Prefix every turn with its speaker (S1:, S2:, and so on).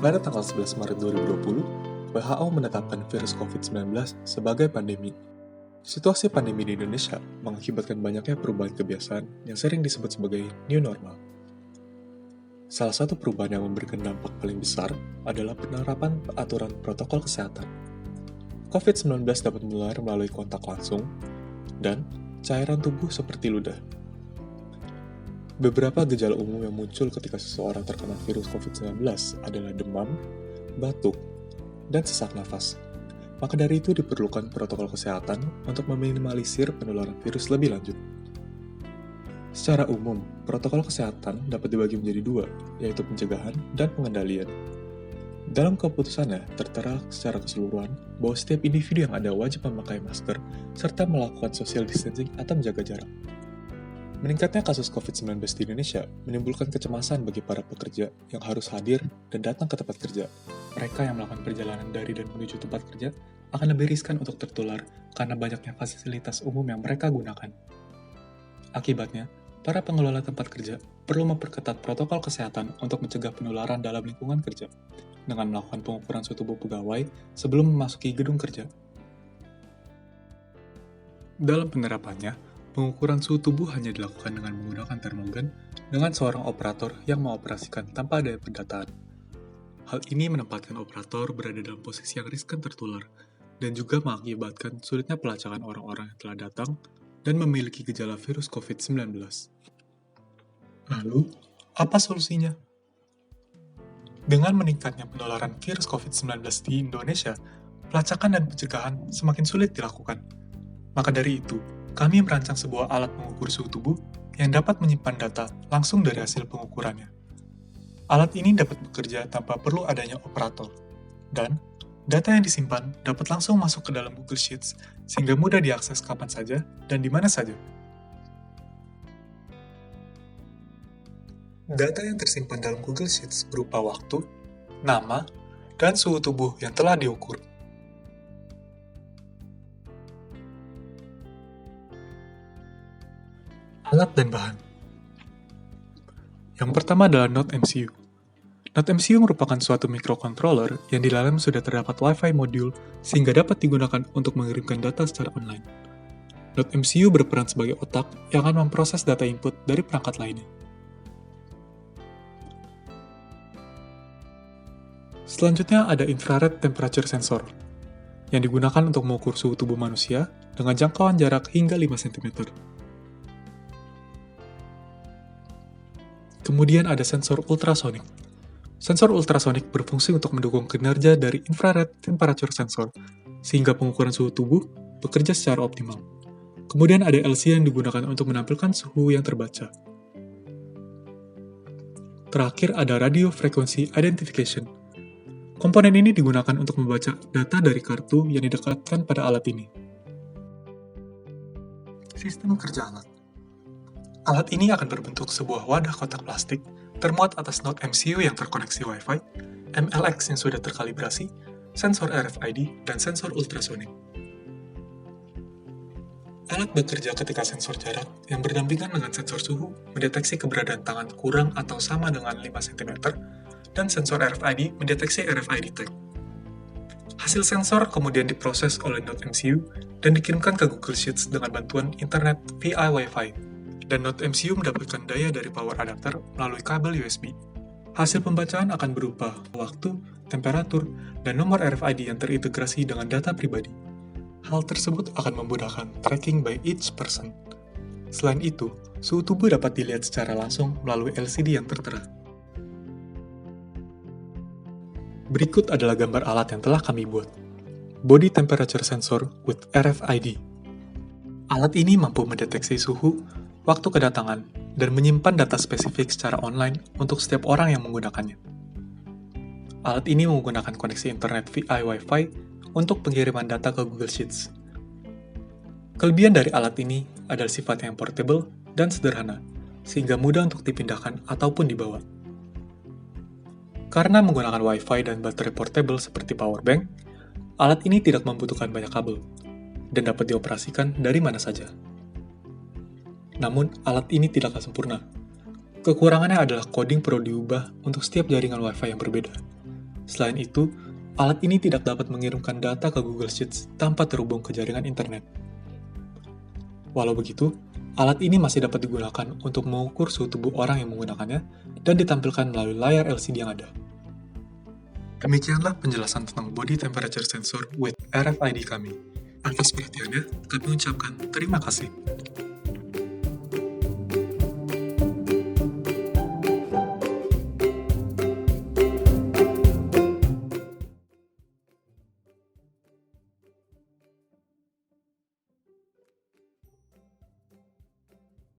S1: Pada tanggal 11 Maret 2020, WHO menetapkan virus COVID-19 sebagai pandemi. Situasi pandemi di Indonesia mengakibatkan banyaknya perubahan kebiasaan yang sering disebut sebagai new normal. Salah satu perubahan yang memberikan dampak paling besar adalah penerapan aturan protokol kesehatan. COVID-19 dapat menular melalui kontak langsung dan cairan tubuh seperti ludah. Beberapa gejala umum yang muncul ketika seseorang terkena virus COVID-19 adalah demam, batuk, dan sesak nafas. Maka dari itu diperlukan protokol kesehatan untuk meminimalisir penularan virus lebih lanjut. Secara umum, protokol kesehatan dapat dibagi menjadi dua, yaitu pencegahan dan pengendalian. Dalam keputusannya, tertera secara keseluruhan bahwa setiap individu yang ada wajib memakai masker serta melakukan social distancing atau menjaga jarak. Meningkatnya kasus COVID-19 di Indonesia menimbulkan kecemasan bagi para pekerja yang harus hadir dan datang ke tempat kerja. Mereka yang melakukan perjalanan dari dan menuju tempat kerja akan lebih riskan untuk tertular karena banyaknya fasilitas umum yang mereka gunakan. Akibatnya, para pengelola tempat kerja perlu memperketat protokol kesehatan untuk mencegah penularan dalam lingkungan kerja, dengan melakukan pengukuran suhu tubuh pegawai sebelum memasuki gedung kerja. Dalam penerapannya, pengukuran suhu tubuh hanya dilakukan dengan menggunakan termogan dengan seorang operator yang mengoperasikan tanpa adanya pendataan. Hal ini menempatkan operator berada dalam posisi yang riskan tertular, dan juga mengakibatkan sulitnya pelacakan orang-orang yang telah datang dan memiliki gejala virus COVID-19. Lalu, apa solusinya? Dengan meningkatnya penularan virus COVID-19 di Indonesia, pelacakan dan pencegahan semakin sulit dilakukan. Maka dari itu, kami merancang sebuah alat pengukur suhu tubuh yang dapat menyimpan data langsung dari hasil pengukurannya. Alat ini dapat bekerja tanpa perlu adanya operator, dan data yang disimpan dapat langsung masuk ke dalam Google Sheets sehingga mudah diakses kapan saja dan di mana saja. Data yang tersimpan dalam Google Sheets berupa waktu, nama, dan suhu tubuh yang telah diukur. Alat dan bahan. Yang pertama adalah Node MCU. Node MCU merupakan suatu microcontroller yang di dalam sudah terdapat Wi-Fi modul sehingga dapat digunakan untuk mengirimkan data secara online. Node MCU berperan sebagai otak yang akan memproses data input dari perangkat lainnya. Selanjutnya ada infrared temperature sensor, yang digunakan untuk mengukur suhu tubuh manusia dengan jangkauan jarak hingga 5 cm. Kemudian ada sensor ultrasonik. Sensor ultrasonik berfungsi untuk mendukung kinerja dari infrared temperature sensor, sehingga pengukuran suhu tubuh bekerja secara optimal. Kemudian ada LC yang digunakan untuk menampilkan suhu yang terbaca. Terakhir ada radio frequency identification. Komponen ini digunakan untuk membaca data dari kartu yang didekatkan pada alat ini. Sistem kerja alat. Alat ini akan berbentuk sebuah wadah kotak plastik termuat atas node MCU yang terkoneksi Wi-Fi, MLX yang sudah terkalibrasi, sensor RFID, dan sensor ultrasonik. Alat bekerja ketika sensor jarak yang berdampingan dengan sensor suhu mendeteksi keberadaan tangan kurang atau sama dengan 5 cm, dan sensor RFID mendeteksi RFID tag. Hasil sensor kemudian diproses oleh node MCU dan dikirimkan ke Google Sheets dengan bantuan internet via Wi-Fi, dan node MCU mendapatkan daya dari power adapter melalui kabel USB. Hasil pembacaan akan berupa waktu, temperatur, dan nomor RFID yang terintegrasi dengan data pribadi. Hal tersebut akan memudahkan tracking by each person. Selain itu, suhu tubuh dapat dilihat secara langsung melalui LCD yang tertera. Berikut adalah gambar alat yang telah kami buat. Body Temperature Sensor with RFID. Alat ini mampu mendeteksi suhu, waktu kedatangan, dan menyimpan data spesifik secara online untuk setiap orang yang menggunakannya. Alat ini menggunakan koneksi internet via Wi-Fi untuk pengiriman data ke Google Sheets. Kelebihan dari alat ini adalah sifatnya yang portable dan sederhana, sehingga mudah untuk dipindahkan ataupun dibawa. Karena menggunakan Wi-Fi dan baterai portable seperti powerbank, alat ini tidak membutuhkan banyak kabel, dan dapat dioperasikan dari mana saja. Namun, alat ini tidaklah sempurna. Kekurangannya adalah coding perlu diubah untuk setiap jaringan Wi-Fi yang berbeda. Selain itu, alat ini tidak dapat mengirimkan data ke Google Sheets tanpa terhubung ke jaringan internet. Walau begitu, alat ini masih dapat digunakan untuk mengukur suhu tubuh orang yang menggunakannya dan ditampilkan melalui layar LCD yang ada. Demikianlah penjelasan tentang body temperature sensor with RFID kami. Atas perhatiannya, kami ucapkan terima kasih.